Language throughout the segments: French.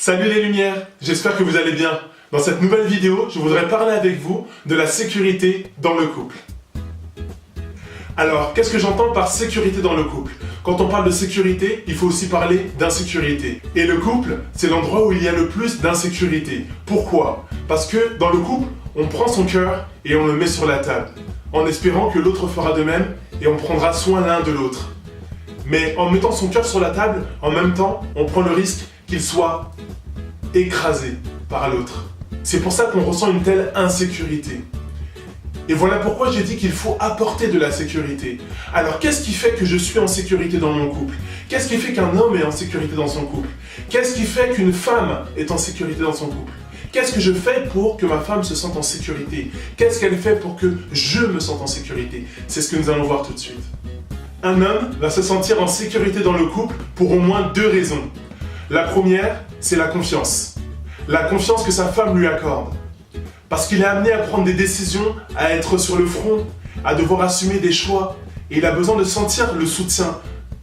Salut les lumières, j'espère que vous allez bien. Dans cette nouvelle vidéo, je voudrais parler avec vous de la sécurité dans le couple. Alors, qu'est-ce que j'entends par sécurité dans le couple? Quand on parle de sécurité, il faut aussi parler d'insécurité. Et le couple, c'est l'endroit où il y a le plus d'insécurité. Pourquoi? Parce que dans le couple, on prend son cœur et on le met sur la table, en espérant que l'autre fera de même et on prendra soin l'un de l'autre. Mais en mettant son cœur sur la table, en même temps, on prend le risque qu'il soit écrasé par l'autre. C'est pour ça qu'on ressent une telle insécurité. Et voilà pourquoi j'ai dit qu'il faut apporter de la sécurité. Alors qu'est-ce qui fait que je suis en sécurité dans mon couple? Qu'est-ce qui fait qu'un homme est en sécurité dans son couple? Qu'est-ce qui fait qu'une femme est en sécurité dans son couple? Qu'est-ce que je fais pour que ma femme se sente en sécurité? Qu'est-ce qu'elle fait pour que je me sente en sécurité? C'est ce que nous allons voir tout de suite. Un homme va se sentir en sécurité dans le couple pour au moins deux raisons. La première, c'est la confiance. La confiance que sa femme lui accorde. Parce qu'il est amené à prendre des décisions, à être sur le front, à devoir assumer des choix. Et il a besoin de sentir le soutien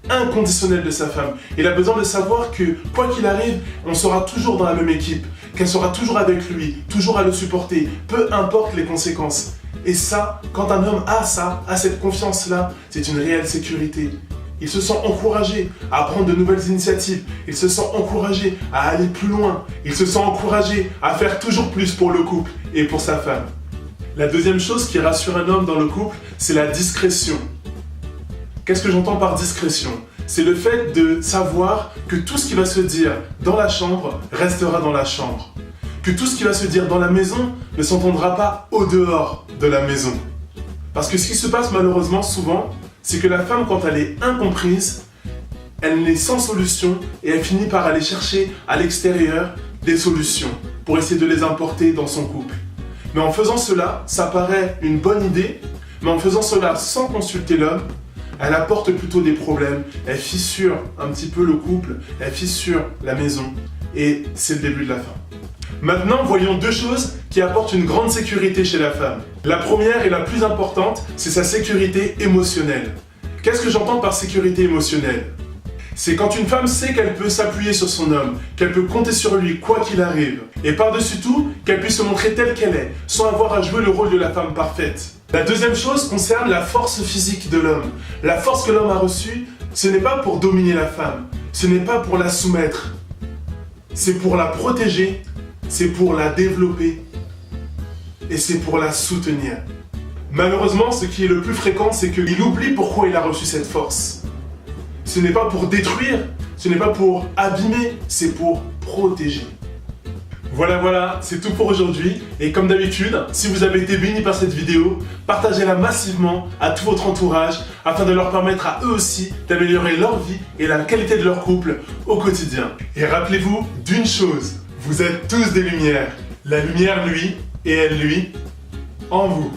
inconditionnel de sa femme. Il a besoin de savoir que, quoi qu'il arrive, on sera toujours dans la même équipe, qu'elle sera toujours avec lui, toujours à le supporter, peu importe les conséquences. Et ça, quand un homme a ça, a cette confiance-là, c'est une réelle sécurité. Il se sent encouragé à prendre de nouvelles initiatives. Il se sent encouragé à aller plus loin. Il se sent encouragé à faire toujours plus pour le couple et pour sa femme. La deuxième chose qui rassure un homme dans le couple, c'est la discrétion. Qu'est-ce que j'entends par discrétion? C'est le fait de savoir que tout ce qui va se dire dans la chambre restera dans la chambre. Que tout ce qui va se dire dans la maison ne s'entendra pas au dehors de la maison. Parce que ce qui se passe malheureusement souvent, c'est que la femme, quand elle est incomprise, elle est sans solution et elle finit par aller chercher à l'extérieur des solutions pour essayer de les importer dans son couple. Mais en faisant cela, ça paraît une bonne idée, mais en faisant cela sans consulter l'homme, elle apporte plutôt des problèmes, elle fissure un petit peu le couple, elle fissure la maison et c'est le début de la fin. Maintenant, voyons deux choses qui apportent une grande sécurité chez la femme. La première et la plus importante, c'est sa sécurité émotionnelle. Qu'est-ce que j'entends par sécurité émotionnelle? C'est quand une femme sait qu'elle peut s'appuyer sur son homme, qu'elle peut compter sur lui quoi qu'il arrive, et par-dessus tout, qu'elle puisse se montrer telle qu'elle est, sans avoir à jouer le rôle de la femme parfaite. La deuxième chose concerne la force physique de l'homme. La force que l'homme a reçue, ce n'est pas pour dominer la femme, ce n'est pas pour la soumettre, c'est pour la protéger, c'est pour la développer et c'est pour la soutenir. Malheureusement, ce qui est le plus fréquent, c'est qu'il oublie pourquoi il a reçu cette force. Ce n'est pas pour détruire, ce n'est pas pour abîmer, c'est pour protéger. Voilà, c'est tout pour aujourd'hui. Et comme d'habitude, si vous avez été béni par cette vidéo, partagez-la massivement à tout votre entourage afin de leur permettre à eux aussi d'améliorer leur vie et la qualité de leur couple au quotidien. Et rappelez-vous d'une chose, vous êtes tous des lumières. La lumière, lui, et elle, lui, en vous.